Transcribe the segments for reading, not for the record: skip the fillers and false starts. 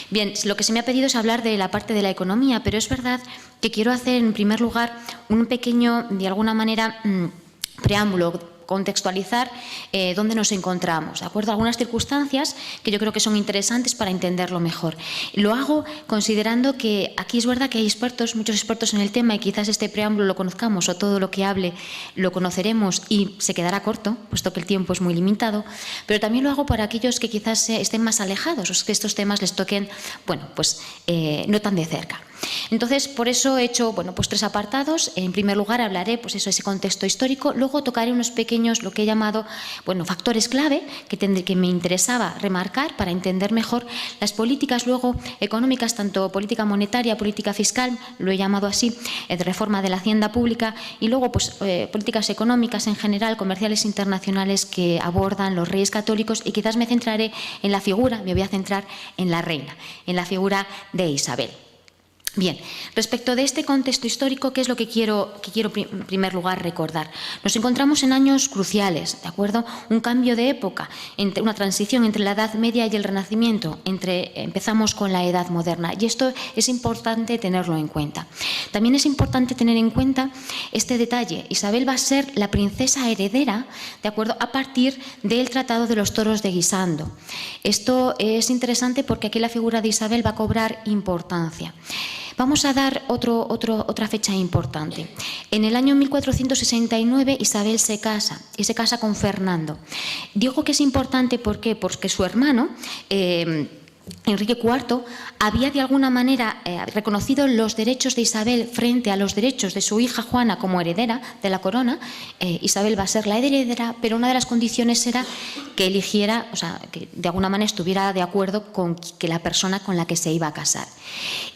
Bien, lo que se me ha pedido es hablar de la parte de la economía, pero es verdad que quiero hacer en primer lugar un pequeño, de alguna manera, preámbulo, contextualizar dónde nos encontramos, ¿de acuerdo? Algunas circunstancias que yo creo que son interesantes para entenderlo mejor. Lo hago considerando que aquí es verdad que hay expertos, muchos expertos en el tema, y quizás este preámbulo lo conozcamos o todo lo que hable lo conoceremos y se quedará corto, puesto que el tiempo es muy limitado, pero también lo hago para aquellos que quizás estén más alejados o que estos temas les toquen, bueno, pues no tan de cerca. Entonces, por eso he hecho, bueno, pues 3 apartados. En primer lugar, hablaré, pues eso, ese contexto histórico. Luego tocaré unos pequeños, lo que he llamado, bueno, factores clave que me interesaba remarcar para entender mejor las políticas luego económicas, tanto política monetaria, política fiscal, lo he llamado así, de reforma de la hacienda pública, y luego, pues, políticas económicas en general, comerciales internacionales que abordan los reyes católicos, y quizás me centraré en la figura, me voy a centrar en la reina, en la figura de Isabel. Bien, respecto de este contexto histórico, ¿qué es lo que quiero en primer lugar recordar? Nos encontramos en años cruciales, ¿de acuerdo? Un cambio de época, una transición entre la Edad Media y el Renacimiento, empezamos con la Edad Moderna, y esto es importante tenerlo en cuenta. También es importante tener en cuenta este detalle: Isabel va a ser la princesa heredera, ¿de acuerdo?, a partir del Tratado de los Toros de Guisando. Esto es interesante porque aquí la figura de Isabel va a cobrar importancia. Vamos a dar otra fecha importante. En el año 1469 Isabel se casa, y se casa con Fernando. Digo que es importante, ¿por qué? Porque su hermano, Enrique IV, había de alguna manera reconocido los derechos de Isabel frente a los derechos de su hija Juana como heredera de la corona. Isabel va a ser la heredera, pero una de las condiciones era que eligiera, o sea, que de alguna manera estuviera de acuerdo con que la persona con la que se iba a casar.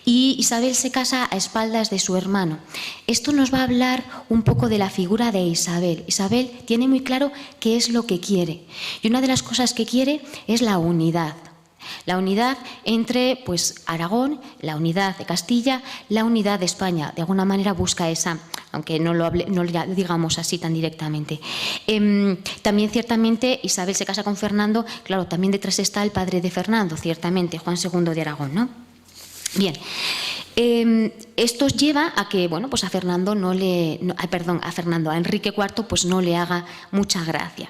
Y Isabel se casa a espaldas de su hermano. Esto nos va a hablar un poco de la figura de Isabel. Isabel tiene muy claro qué es lo que quiere, y una de las cosas que quiere es la unidad. La unidad entre, pues, Aragón, la unidad de Castilla, la unidad de España. De alguna manera busca esa, aunque no lo digamos así tan directamente. También, ciertamente, Isabel se casa con Fernando. Claro, también detrás está el padre de Fernando, ciertamente, Juan II de Aragón, ¿no? Bien. Esto lleva a que, bueno, pues a Enrique IV, pues no le haga mucha gracia.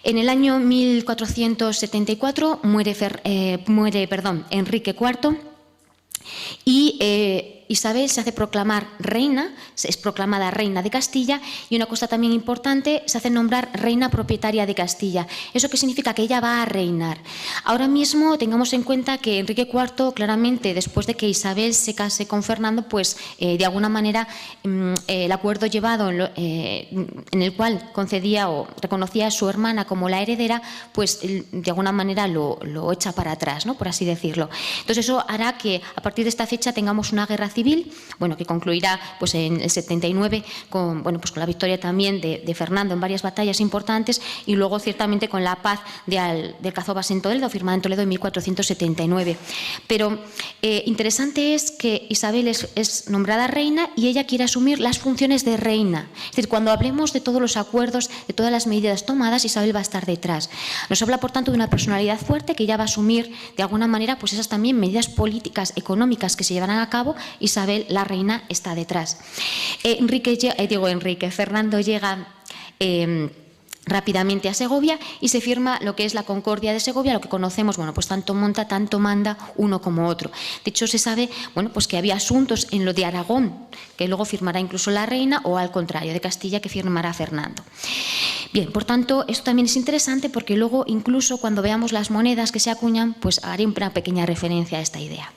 En el año 1474 muere Enrique IV, y Isabel se hace proclamar reina, es proclamada reina de Castilla, y una cosa también importante, se hace nombrar reina propietaria de Castilla. ¿Eso qué significa? Que ella va a reinar. Ahora mismo tengamos en cuenta que Enrique IV, claramente, después de que Isabel se case con Fernando, pues de alguna manera el acuerdo llevado en el cual concedía o reconocía a su hermana como la heredera, pues de alguna manera lo echa para atrás, ¿no?, por así decirlo. Entonces eso hará que a partir de esta fecha tengamos una guerra civil, bueno, que concluirá, pues, en el 79 con, bueno, pues con la victoria también de Fernando en varias batallas importantes, y luego ciertamente con la paz del Cazobas en Toledo, firmada en Toledo en 1479. Pero interesante es que Isabel es nombrada reina, y ella quiere asumir las funciones de reina. Es decir, cuando hablemos de todos los acuerdos, de todas las medidas tomadas, Isabel va a estar detrás. Nos habla, por tanto, de una personalidad fuerte que ya va a asumir de alguna manera, pues, esas también medidas políticas, económicas que se llevarán a cabo. Isabel, la reina, está detrás. Fernando llega rápidamente a Segovia, y se firma lo que es la Concordia de Segovia, lo que conocemos, bueno, pues tanto monta, tanto manda uno como otro. De hecho, se sabe, bueno, pues que había asuntos en lo de Aragón, que luego firmará incluso la reina, o al contrario, de Castilla, que firmará Fernando. Bien, por tanto, esto también es interesante porque luego, incluso cuando veamos las monedas que se acuñan, pues haré una pequeña referencia a esta idea.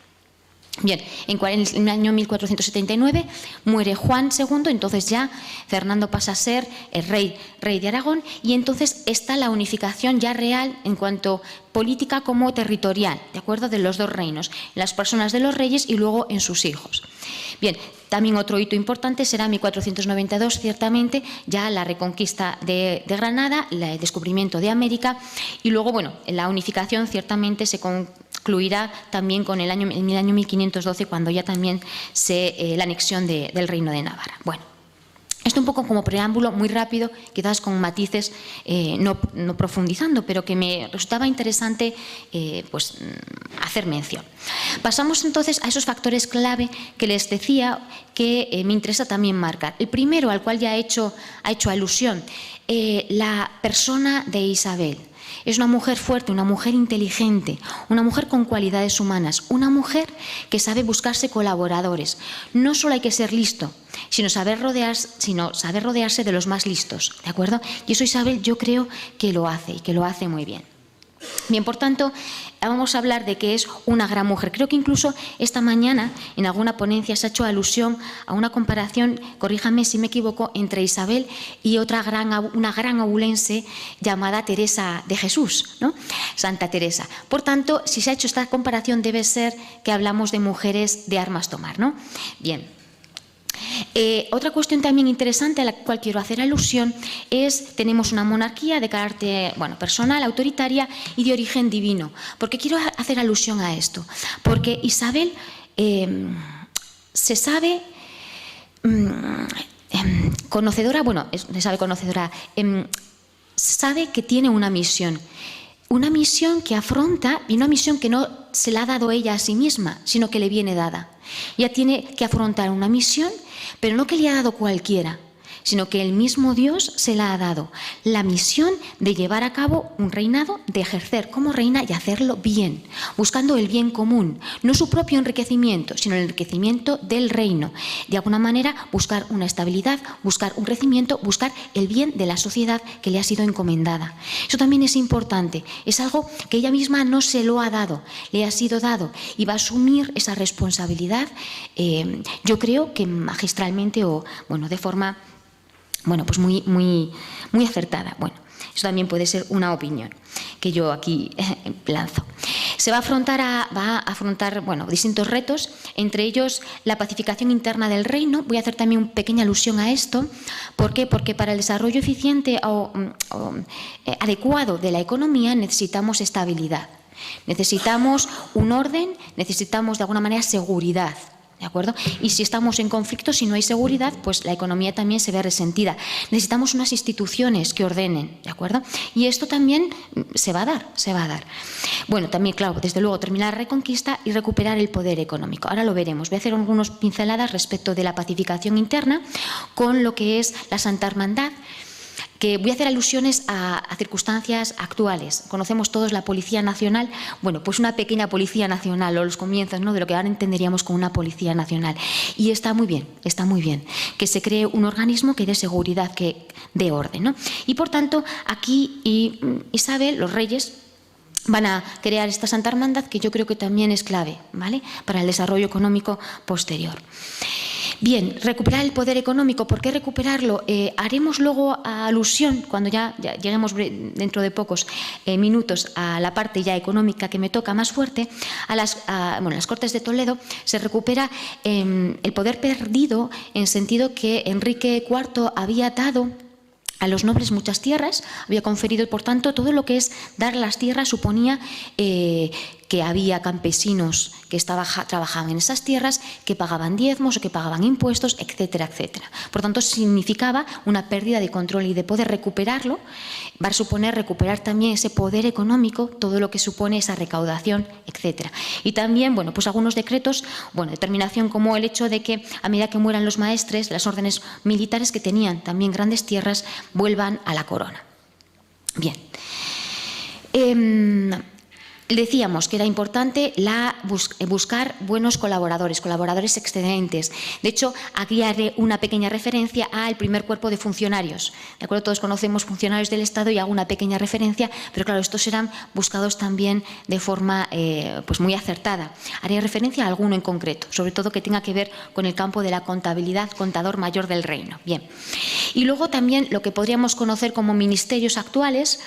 Bien, en el año 1479 muere Juan II, entonces ya Fernando pasa a ser el rey de Aragón, y entonces está la unificación ya real en cuanto política como territorial, ¿de acuerdo?, de los dos reinos, en las personas de los reyes y luego en sus hijos. Bien, también otro hito importante será 1492, ciertamente, ya la reconquista de Granada, el descubrimiento de América, y luego, bueno, la unificación ciertamente se concluirá también en el año 1512, cuando ya también la anexión del Reino de Navarra. Bueno, Esto un poco como preámbulo, muy rápido, quizás con matices, no profundizando, pero que me resultaba interesante pues, hacer mención. Pasamos entonces a esos factores clave que les decía que me interesa también marcar. El primero, al cual ya ha hecho alusión, la persona de Isabel. Es una mujer fuerte, una mujer inteligente, una mujer con cualidades humanas, una mujer que sabe buscarse colaboradores. No solo hay que ser listo, sino saber rodearse de los más listos, ¿de acuerdo? Y eso Isabel yo creo que lo hace y que lo hace muy bien. Bien, por tanto, vamos a hablar de que es una gran mujer. Creo que incluso esta mañana en alguna ponencia se ha hecho alusión a una comparación, corríjame si me equivoco, entre Isabel y una gran abulense llamada Teresa de Jesús, ¿no? Santa Teresa. Por tanto, si se ha hecho esta comparación debe ser que hablamos de mujeres de armas tomar, ¿no? Bien. Otra cuestión también interesante a la cual quiero hacer alusión es, tenemos una monarquía de carácter personal, autoritaria y de origen divino. ¿Por qué quiero hacer alusión a esto? Porque Isabel se sabe conocedora, sabe que tiene una misión. Una misión que afronta, y una misión que no se la ha dado ella a sí misma, sino que le viene dada. Ella tiene que afrontar una misión, pero no que le ha dado cualquiera, sino que el mismo Dios se la ha dado. La misión de llevar a cabo un reinado, de ejercer como reina y hacerlo bien, buscando el bien común, no su propio enriquecimiento, sino el enriquecimiento del reino. De alguna manera, buscar una estabilidad, buscar un crecimiento, buscar el bien de la sociedad que le ha sido encomendada. Eso también es importante, es algo que ella misma no se lo ha dado, le ha sido dado y va a asumir esa responsabilidad, yo creo que magistralmente o de forma pues muy acertada. Eso también puede ser una opinión que yo aquí lanzo. Se va a afrontar distintos retos, entre ellos la pacificación interna del reino. Voy a hacer también una pequeña alusión a esto. ¿Por qué? Porque para el desarrollo eficiente o adecuado de la economía necesitamos estabilidad. Necesitamos un orden, necesitamos de alguna manera seguridad. ¿De acuerdo? Y si estamos en conflicto, si no hay seguridad, pues la economía también se ve resentida. Necesitamos unas instituciones que ordenen, ¿de acuerdo? Y esto también se va a dar. También, claro, desde luego, terminar la reconquista y recuperar el poder económico. Ahora lo veremos. Voy a hacer algunas pinceladas respecto de la pacificación interna con lo que es la Santa Hermandad, que voy a hacer alusiones a circunstancias actuales. Conocemos todos la Policía Nacional, pues una pequeña Policía Nacional, o los comienzos, ¿no?, de lo que ahora entenderíamos como una Policía Nacional. Y está muy bien que se cree un organismo que dé seguridad, que dé orden, ¿no? Y por tanto, aquí Isabel, los reyes, van a crear esta Santa Hermandad, que yo creo que también es clave, ¿vale?, para el desarrollo económico posterior. Bien, recuperar el poder económico. ¿Por qué recuperarlo? Haremos luego alusión, cuando ya lleguemos dentro de pocos minutos a la parte ya económica que me toca más fuerte, las Cortes de Toledo se recupera el poder perdido, en sentido que Enrique IV había dado a los nobles muchas tierras, había conferido, por tanto, todo lo que es dar las tierras suponía que había campesinos que trabajaban en esas tierras, que pagaban diezmos o que pagaban impuestos, etcétera, etcétera. Por tanto, significaba una pérdida de control, y de poder recuperarlo va a suponer recuperar también ese poder económico, todo lo que supone esa recaudación, etcétera. Y también, pues algunos decretos, determinación como el hecho de que a medida que mueran los maestres, las órdenes militares que tenían también grandes tierras vuelvan a la corona. Bien. Decíamos que era importante buscar buenos colaboradores excedentes. De hecho, aquí haré una pequeña referencia al primer cuerpo de funcionarios. ¿De acuerdo? Todos conocemos funcionarios del Estado y hago una pequeña referencia, pero claro, estos serán buscados también de forma muy acertada. Haré referencia a alguno en concreto, sobre todo que tenga que ver con el campo de la contabilidad, contador mayor del reino. Bien. Y luego también lo que podríamos conocer como ministerios actuales.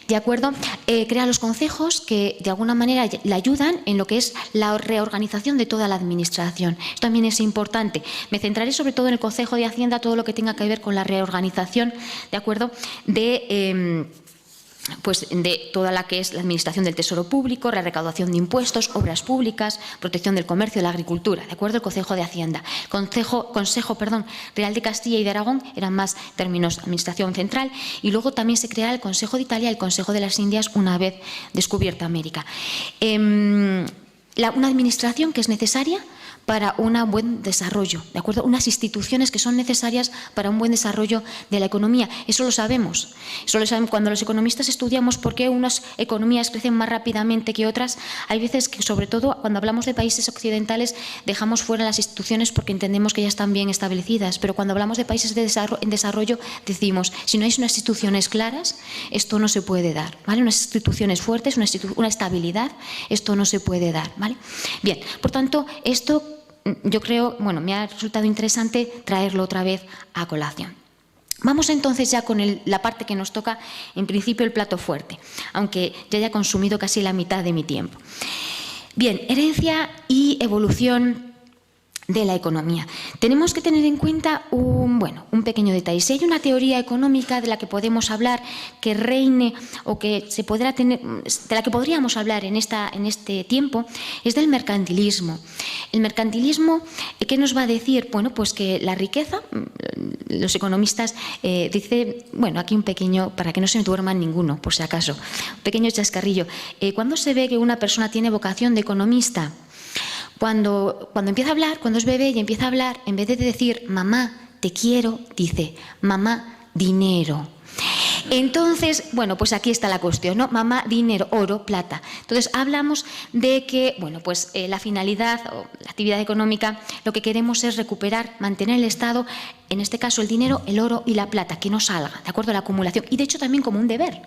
¿De acuerdo? Crea los concejos que de alguna manera le ayudan en lo que es la reorganización de toda la administración. Esto también es importante. Me centraré sobre todo en el Consejo de Hacienda, todo lo que tenga que ver con la reorganización, ¿de acuerdo?, de pues de toda la que es la administración del tesoro público, la recaudación de impuestos, obras públicas, protección del comercio, la agricultura, ¿de acuerdo? El Consejo de Hacienda. Consejo Real de Castilla y de Aragón eran más términos de administración central, y luego también se crea el Consejo de Italia y el Consejo de las Indias una vez descubierta América. Una administración que es necesaria para un buen desarrollo, ¿de acuerdo? Unas instituciones que son necesarias para un buen desarrollo de la economía. Eso lo sabemos. Eso lo sabemos cuando los economistas estudiamos por qué unas economías crecen más rápidamente que otras. Hay veces que, sobre todo, cuando hablamos de países occidentales, dejamos fuera las instituciones porque entendemos que ya están bien establecidas. Pero cuando hablamos de países en desarrollo, decimos, si no hay unas instituciones claras, esto no se puede dar, ¿vale? Unas instituciones fuertes, una estabilidad, esto no se puede dar, ¿vale? Bien, por tanto, esto yo creo, bueno, me ha resultado interesante traerlo otra vez a colación. Vamos entonces ya con la parte que nos toca, en principio el plato fuerte, aunque ya haya consumido casi la mitad de mi tiempo. Bien, herencia y evolución de la economía. Tenemos que tener en cuenta un pequeño detalle. Si hay una teoría económica de la que podemos hablar que reine o que se podrá tener, de la que podríamos hablar en este tiempo, es del mercantilismo. El mercantilismo, ¿qué nos va a decir? Bueno, pues que la riqueza, los economistas dicen, bueno, aquí un pequeño, para que no se me duerman ninguno, por si acaso, un pequeño chascarrillo. Cuando se ve que una persona tiene vocación de economista, cuando empieza a hablar, cuando es bebé y empieza a hablar, en vez de decir mamá, te quiero, dice mamá, dinero. Entonces, bueno, pues aquí está la cuestión, ¿no? Mamá, dinero, oro, plata. Entonces, hablamos de que, bueno, pues la finalidad o la actividad económica, lo que queremos es recuperar, mantener el Estado, en este caso el dinero, el oro y la plata, que no salga, ¿de acuerdo? La acumulación. Y de hecho también como un deber,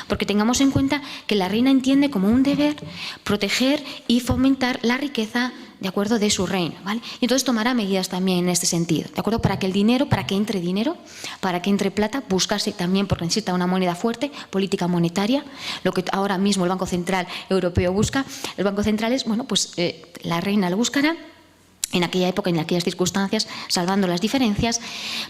porque tengamos en cuenta que la reina entiende como un deber proteger y fomentar la riqueza, ¿de acuerdo?, de su reino, ¿vale? Y entonces tomará medidas también en este sentido, ¿de acuerdo? Para que entre dinero, para que entre plata, buscarse también, porque necesita una moneda fuerte, política monetaria, lo que ahora mismo el Banco Central Europeo busca. El Banco Central es, bueno, pues la reina lo buscará en aquella época, en aquellas circunstancias, salvando las diferencias,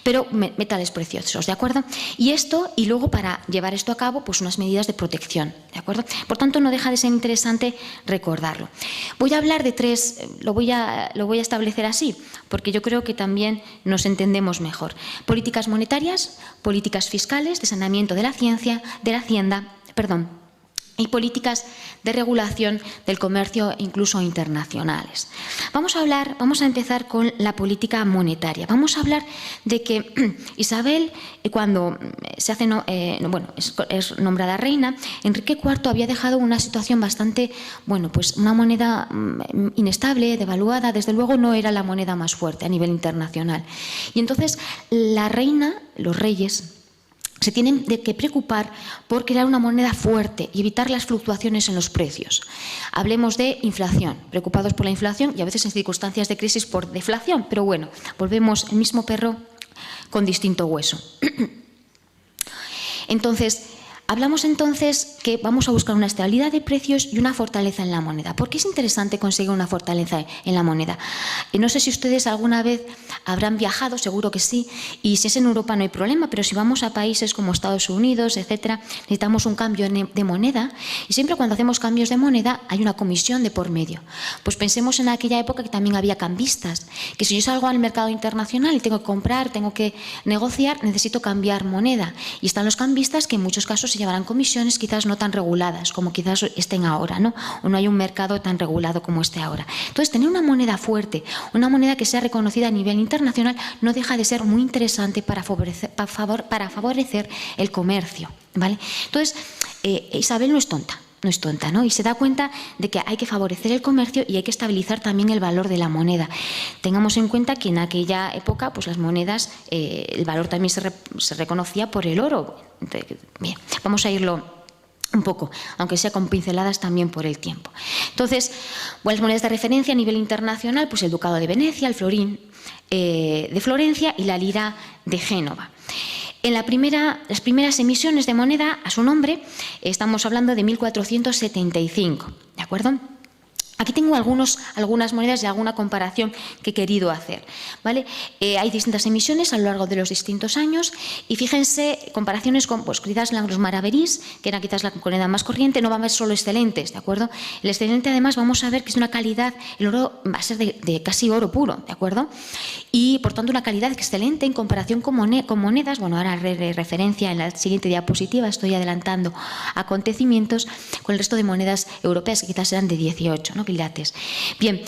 pero metales preciosos, ¿de acuerdo? Y esto, y luego para llevar esto a cabo, pues unas medidas de protección, ¿de acuerdo? Por tanto, no deja de ser interesante recordarlo. Voy a hablar de tres, lo voy a establecer así, porque yo creo que también nos entendemos mejor. Políticas monetarias, políticas fiscales, de saneamiento de la hacienda, y políticas de regulación del comercio, incluso internacionales. Vamos a empezar con la política monetaria. Vamos a hablar de que Isabel, cuando se hace, es nombrada reina, Enrique IV había dejado una situación bastante, bueno, pues una moneda inestable, devaluada, desde luego no era la moneda más fuerte a nivel internacional. Y entonces la reina, los reyes, se tienen que preocupar por crear una moneda fuerte y evitar las fluctuaciones en los precios. Hablemos de inflación, preocupados por la inflación y a veces en circunstancias de crisis por deflación, pero bueno, volvemos el mismo perro con distinto hueso. Hablamos entonces que vamos a buscar una estabilidad de precios y una fortaleza en la moneda. ¿Por qué es interesante conseguir una fortaleza en la moneda? No sé si ustedes alguna vez habrán viajado, seguro que sí, y si es en Europa no hay problema, pero si vamos a países como Estados Unidos, etcétera, necesitamos un cambio de moneda, y siempre cuando hacemos cambios de moneda hay una comisión de por medio. Pues pensemos en aquella época que también había cambistas, que si yo salgo al mercado internacional y tengo que comprar, tengo que negociar, necesito cambiar moneda. Y están los cambistas que en muchos casos se llevarán comisiones quizás no tan reguladas como quizás estén ahora, ¿no? O no hay un mercado tan regulado como este ahora. Entonces, tener una moneda fuerte, una moneda que sea reconocida a nivel internacional, no deja de ser muy interesante para favorecer el comercio, ¿vale? Entonces, Isabel no es tonta, ¿no? Y se da cuenta de que hay que favorecer el comercio y hay que estabilizar también el valor de la moneda. Tengamos en cuenta que en aquella época, pues las monedas, el valor también se reconocía por el oro. Bien, vamos a irlo un poco, aunque sea con pinceladas también por el tiempo. Entonces, las monedas de referencia a nivel internacional, pues el Ducado de Venecia, el florín de Florencia y la lira de Génova. En las primeras emisiones de moneda a su nombre, estamos hablando de 1475, ¿de acuerdo? Aquí tengo algunas monedas y alguna comparación que he querido hacer, ¿vale? Hay distintas emisiones a lo largo de los distintos años y fíjense, comparaciones con, pues quizás los maravedís, que era quizás la moneda más corriente, no va a haber solo excelentes, ¿de acuerdo? El excelente, además, vamos a ver que es una calidad, el oro va a ser de casi oro puro, ¿de acuerdo? Y, por tanto, una calidad excelente en comparación con monedas, bueno, ahora referencia en la siguiente diapositiva, estoy adelantando acontecimientos con el resto de monedas europeas, que quizás eran de 18, ¿no? Quilates. Bien,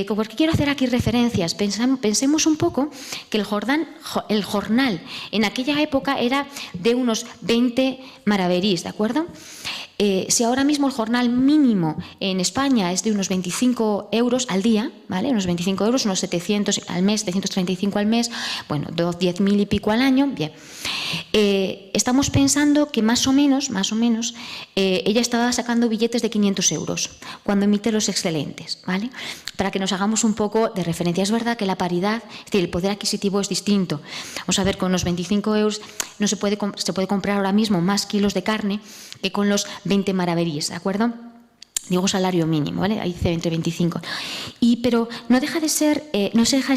¿por qué quiero hacer aquí referencias? Pensemos un poco que el jornal en aquella época era de unos 20 maravedís, ¿de acuerdo? Si ahora mismo el jornal mínimo en España es de unos 25 euros al día, ¿vale? Unos 25 euros, unos 700 al mes, 735 al mes, bueno, 10.000 y pico al año, bien. Estamos pensando que más o menos, ella estaba sacando billetes de 500 euros cuando emite los excelentes, ¿vale? Para que nos hagamos un poco de referencia. Es verdad que la paridad, es decir, el poder adquisitivo es distinto. Vamos a ver, con los 25 euros no se puede comprar ahora mismo más kilos de carne que con los 20 maravedís, ¿de acuerdo? Digo salario mínimo, ¿vale? Ahí dice entre 25. Pero no deja de ser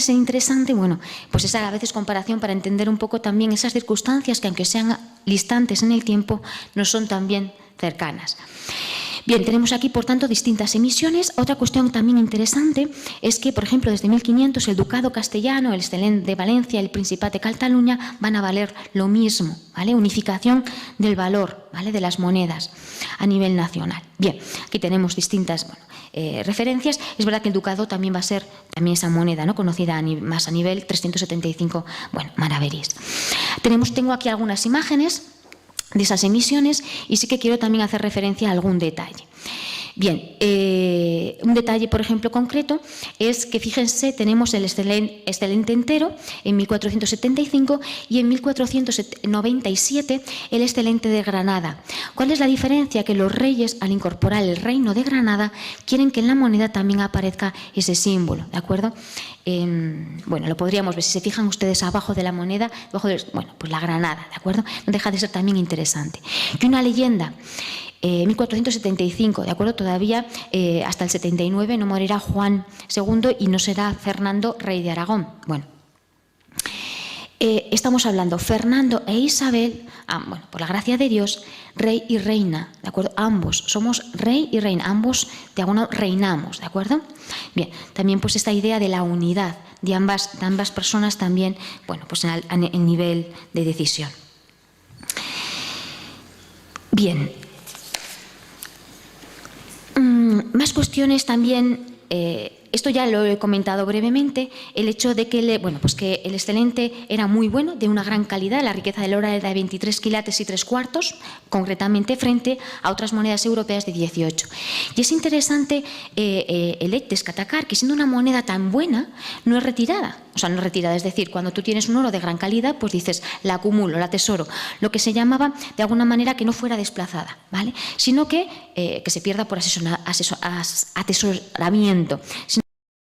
interesante, bueno, pues esa a veces comparación para entender un poco también esas circunstancias que, aunque sean distantes en el tiempo, no son también cercanas. Bien, tenemos aquí, por tanto, distintas emisiones. Otra cuestión también interesante es que, por ejemplo, desde 1500 el Ducado castellano, el Excelente de Valencia, el Principat de Cataluña van a valer lo mismo, ¿vale? Unificación del valor, ¿vale?, de las monedas a nivel nacional. Bien, aquí tenemos distintas referencias. Es verdad que el Ducado también va a ser esa moneda, ¿no?, conocida más a nivel 375, maravedís. Tengo aquí algunas imágenes de esas emisiones y sí que quiero también hacer referencia a algún detalle. Bien, un detalle, por ejemplo, concreto es que, fíjense, tenemos el excelente entero en 1475 y en 1497 el excelente de Granada. ¿Cuál es la diferencia? Que los reyes, al incorporar el reino de Granada, quieren que en la moneda también aparezca ese símbolo, ¿de acuerdo? Lo podríamos ver, si se fijan ustedes abajo de la moneda, pues la granada, ¿de acuerdo? No deja de ser también interesante. Y una leyenda, 1475, ¿de acuerdo? Todavía hasta el 79 no morirá Juan II y no será Fernando, rey de Aragón. Estamos hablando Fernando e Isabel, por la gracia de Dios, rey y reina, ¿de acuerdo? Ambos somos rey y reina, ambos de alguna reinamos, ¿de acuerdo? Bien, también pues esta idea de la unidad de ambas personas también, en nivel de decisión. Bien. Más cuestiones también, esto ya lo he comentado brevemente, el hecho de que, que el excelente era muy bueno, de una gran calidad, la riqueza del oro era de 23 quilates y 3/4, concretamente frente a otras monedas europeas de 18. Y es interesante destacar que, siendo una moneda tan buena, no es retirada. O sea, no es retirada, es decir, cuando tú tienes un oro de gran calidad, pues dices, la acumulo, la atesoro. Lo que se llamaba, de alguna manera, que no fuera desplazada, ¿vale? Sino que se pierda por atesoramiento.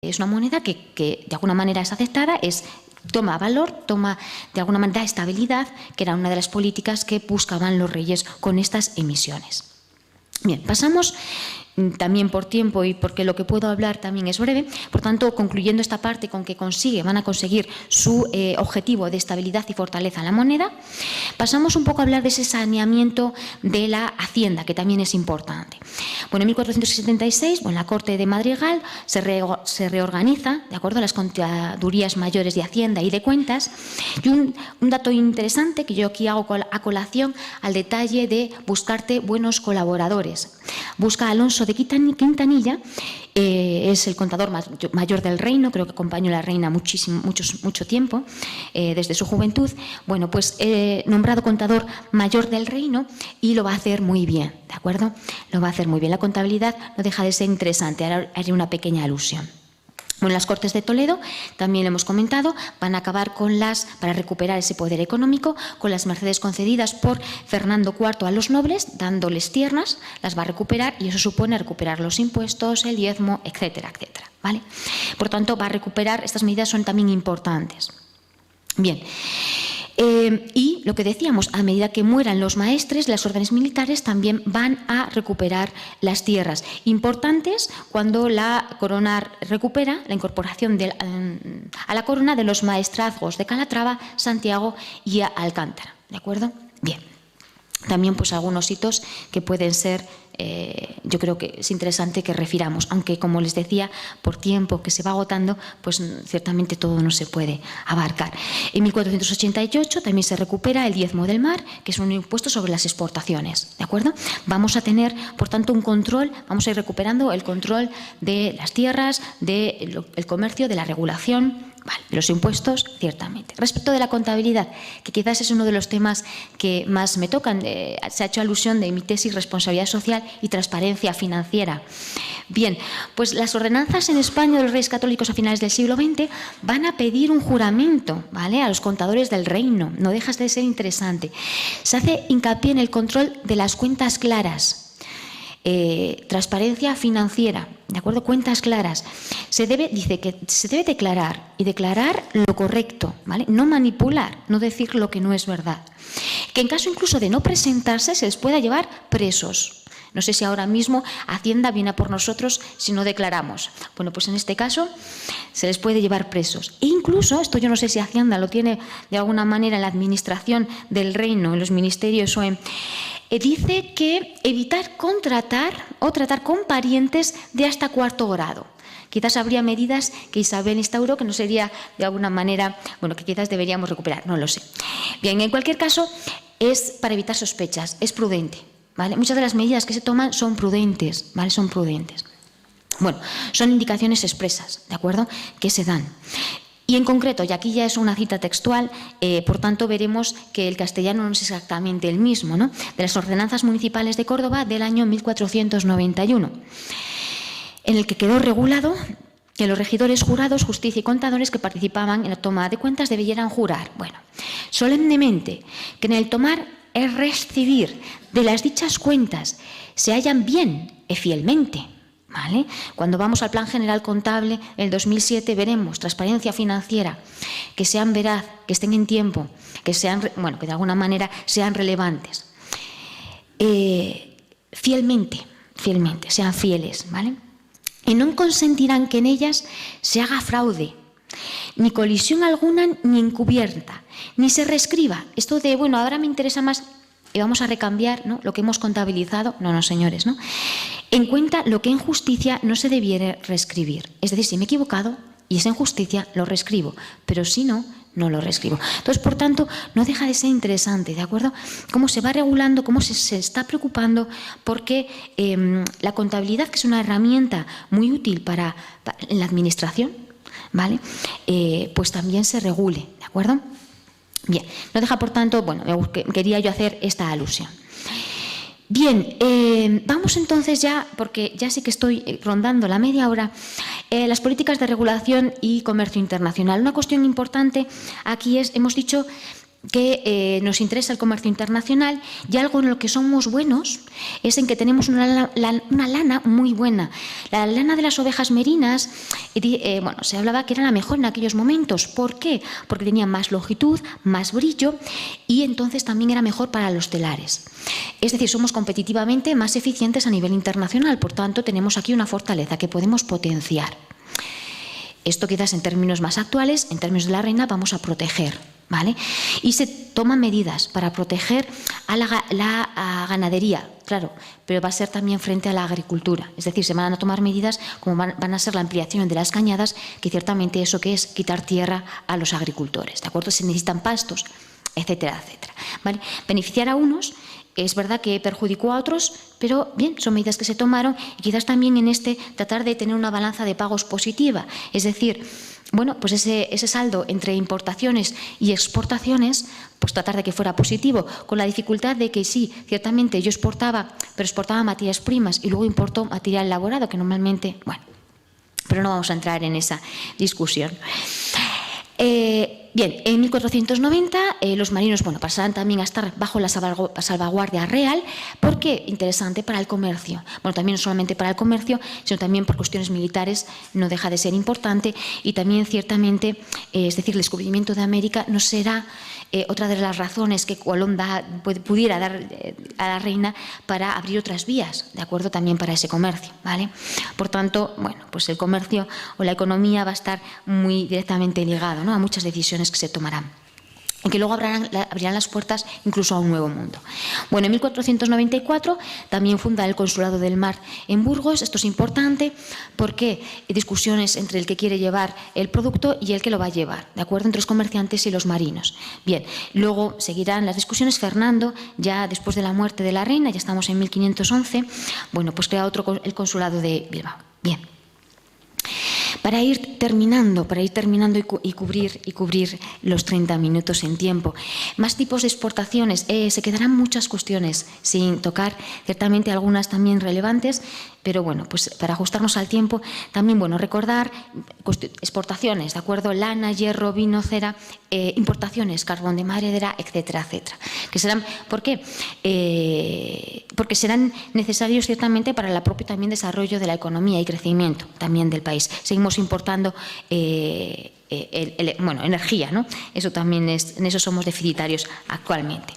Es una moneda que de alguna manera es aceptada, toma valor, toma de alguna manera estabilidad, que era una de las políticas que buscaban los reyes con estas emisiones. Bien, pasamos también por tiempo y porque lo que puedo hablar también es breve, por tanto, concluyendo esta parte con que van a conseguir su objetivo de estabilidad y fortaleza en la moneda, pasamos un poco a hablar de ese saneamiento de la hacienda, que también es importante. En 1476, la Corte de Madrigal se reorganiza, de acuerdo, a las contadurías mayores de Hacienda y de Cuentas, y un dato interesante que yo aquí hago a colación al detalle de buscarte buenos colaboradores. Busca a Alonso de Quintanilla, es el contador mayor del reino, creo que acompañó a la reina mucho tiempo, desde su juventud. Nombrado contador mayor del reino, y lo va a hacer muy bien, ¿de acuerdo? Lo va a hacer muy bien. La contabilidad no deja de ser interesante, ahora haré una pequeña alusión. Las Cortes de Toledo, también lo hemos comentado, van a acabar para recuperar ese poder económico, con las mercedes concedidas por Fernando IV a los nobles, dándoles tierras, las va a recuperar, y eso supone recuperar los impuestos, el diezmo, etcétera, etcétera, ¿vale? Por tanto, va a recuperar, estas medidas son también importantes. Bien. Y lo que decíamos, a medida que mueran los maestres, las órdenes militares también van a recuperar las tierras importantes cuando la corona recupera la incorporación a la corona de los maestrazgos de Calatrava, Santiago y Alcántara. ¿De acuerdo? Bien. También pues algunos hitos que pueden ser, yo creo que es interesante que refiramos, aunque como les decía, por tiempo que se va agotando, pues ciertamente todo no se puede abarcar. En 1488 también se recupera el diezmo del mar, que es un impuesto sobre las exportaciones, ¿de acuerdo? Vamos a tener, por tanto, un control, vamos a ir recuperando el control de las tierras, del comercio, de la regulación. Vale, los impuestos, ciertamente. Respecto de la contabilidad, que quizás es uno de los temas que más me tocan, se ha hecho alusión de mi tesis Responsabilidad Social y Transparencia Financiera. Bien, pues las ordenanzas en España de los Reyes Católicos a finales del siglo XX van a pedir un juramento, ¿vale?, a los contadores del reino. No deja de ser interesante. Se hace hincapié en el control de las cuentas claras. Transparencia financiera, ¿de acuerdo? Cuentas claras. Dice que se debe declarar y declarar lo correcto, ¿vale? No manipular, no decir lo que no es verdad. Que en caso incluso de no presentarse se les pueda llevar presos. No sé si ahora mismo Hacienda viene a por nosotros si no declaramos. Bueno, pues en este caso se les puede llevar presos. E incluso, esto yo no sé si Hacienda lo tiene de alguna manera en la administración del reino, en los ministerios o en... dice que evitar contratar o tratar con parientes de hasta cuarto grado. Quizás habría medidas que Isabel instauró que no sería de alguna manera, bueno, que quizás deberíamos recuperar, no lo sé. Bien, en cualquier caso, es para evitar sospechas, es prudente, ¿vale? Muchas de las medidas que se toman son prudentes, ¿vale? Son prudentes. Bueno, son indicaciones expresas, ¿de acuerdo?, que se dan. Y en concreto, y aquí ya es una cita textual, por tanto veremos que el castellano no es exactamente el mismo, ¿no?, de las ordenanzas municipales de Córdoba del año 1491, en el que quedó regulado que los regidores, jurados, justicia y contadores que participaban en la toma de cuentas debieran jurar, bueno, solemnemente, que en el tomar es recibir de las dichas cuentas se hallan bien y fielmente. ¿Vale? Cuando vamos al Plan General Contable, el 2007, veremos transparencia financiera, que sean veraz, que estén en tiempo, que sean, bueno, que de alguna manera sean relevantes. Fielmente, sean fieles, ¿vale? Y no consentirán que en ellas se haga fraude, ni colisión alguna, ni encubierta, ni se reescriba. Esto de, bueno, ahora me interesa más y vamos a recambiar, ¿no?, lo que hemos contabilizado. No, señores, ¿no? En cuenta lo que en justicia no se debiera reescribir. Es decir, si me he equivocado y es en justicia, lo reescribo, pero si no, no lo reescribo. Entonces, por tanto, no deja de ser interesante, ¿de acuerdo?, cómo se va regulando, cómo se está preocupando porque la contabilidad, que es una herramienta muy útil en la administración, ¿vale?, pues también se regule, ¿de acuerdo? Bien, no deja, por tanto, bueno, quería yo hacer esta alusión. Bien, vamos entonces ya, porque ya sí que estoy rondando la media hora, las políticas de regulación y comercio internacional. Una cuestión importante aquí es, hemos dicho que nos interesa el comercio internacional, y algo en lo que somos buenos es en que tenemos una lana muy buena. La lana de las ovejas merinas, bueno, se hablaba que era la mejor en aquellos momentos. ¿Por qué? Porque tenía más longitud, más brillo, y entonces también era mejor para los telares. Es decir, somos competitivamente más eficientes a nivel internacional, por tanto tenemos aquí una fortaleza que podemos potenciar. Esto quizás en términos más actuales, en términos de la reina, vamos a proteger, ¿vale? Y se toman medidas para proteger a la ganadería, claro, pero va a ser también frente a la agricultura. Es decir, se van a tomar medidas como van a ser la ampliación de las cañadas, que ciertamente eso que es quitar tierra a los agricultores, ¿de acuerdo? Se necesitan pastos, etcétera, etcétera, ¿vale? Beneficiar a unos, es verdad que perjudicó a otros, pero bien, son medidas que se tomaron, y quizás también en tratar de tener una balanza de pagos positiva, es decir, bueno, pues ese saldo entre importaciones y exportaciones, pues tratar de que fuera positivo, con la dificultad de que sí, ciertamente yo exportaba, pero exportaba materias primas y luego importó material elaborado, que normalmente, bueno, pero no vamos a entrar en esa discusión. Bien, en 1490 los marinos, bueno, pasarán también a estar bajo la salvaguardia real. ¿Por qué? Interesante para el comercio. Bueno, también no solamente para el comercio, sino también por cuestiones militares, no deja de ser importante. Y también, ciertamente, es decir, el descubrimiento de América no será otra de las razones que Colón pudiera dar a la reina para abrir otras vías, ¿de acuerdo? También para ese comercio, ¿vale? Por tanto, bueno, pues el comercio o la economía va a estar muy directamente ligado, ¿no?, a muchas decisiones que se tomarán, y que luego abrirán las puertas incluso a un nuevo mundo. Bueno, en 1494 también funda el Consulado del Mar en Burgos. Esto es importante porque hay discusiones entre el que quiere llevar el producto y el que lo va a llevar, ¿de acuerdo?, entre los comerciantes y los marinos. Bien, luego seguirán las discusiones. Fernando, ya después de la muerte de la reina, ya estamos en 1511, bueno, pues crea el Consulado de Bilbao. Bien. Para ir terminando y cubrir los 30 minutos en tiempo. Más tipos de exportaciones. Se quedarán muchas cuestiones sin tocar, ciertamente algunas también relevantes, pero bueno, pues para ajustarnos al tiempo, también, bueno, recordar exportaciones, ¿de acuerdo? Lana, hierro, vino, cera, importaciones, carbón de madera, etcétera, etcétera. Que serán, ¿por qué? Porque serán necesarios ciertamente para el propio también desarrollo de la economía y crecimiento también del país. Seguimos importando energía, ¿no? Eso también en eso somos deficitarios actualmente.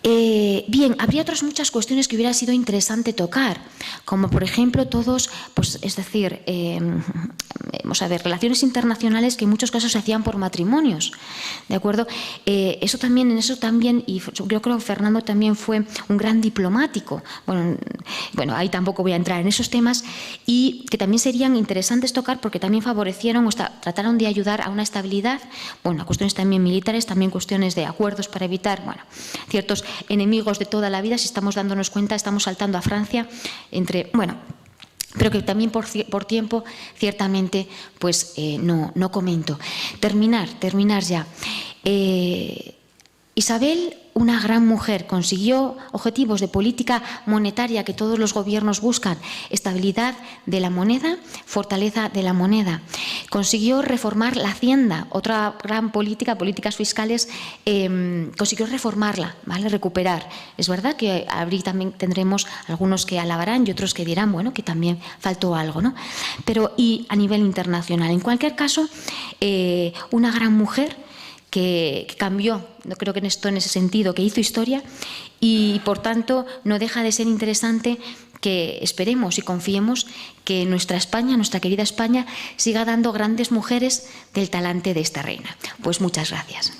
Bien, habría otras muchas cuestiones que hubiera sido interesante tocar, como por ejemplo todos, pues es decir, vamos a ver, relaciones internacionales que en muchos casos se hacían por matrimonios, ¿de acuerdo? En eso también, y yo creo que Fernando también fue un gran diplomático. Bueno, ahí tampoco voy a entrar en esos temas, y que también serían interesantes tocar porque también favorecieron o trataron de ayudar a una estabilidad, bueno, a cuestiones también militares, también cuestiones de acuerdos para evitar, bueno, ciertos enemigos de toda la vida. Si estamos dándonos cuenta, estamos saltando a Francia pero que también por tiempo ciertamente pues no comento. Terminar ya. Isabel, una gran mujer, consiguió objetivos de política monetaria que todos los gobiernos buscan: estabilidad de la moneda, fortaleza de la moneda. Consiguió reformar la hacienda, otra gran políticas fiscales, consiguió reformarla, ¿vale?, recuperar. Es verdad que también tendremos algunos que alabarán y otros que dirán, bueno, que también faltó algo, ¿no? Pero y a nivel internacional, en cualquier caso, una gran mujer que cambió, no creo que en ese sentido, que hizo historia, y por tanto no deja de ser interesante que esperemos y confiemos que nuestra España, nuestra querida España, siga dando grandes mujeres del talante de esta reina. Pues muchas gracias.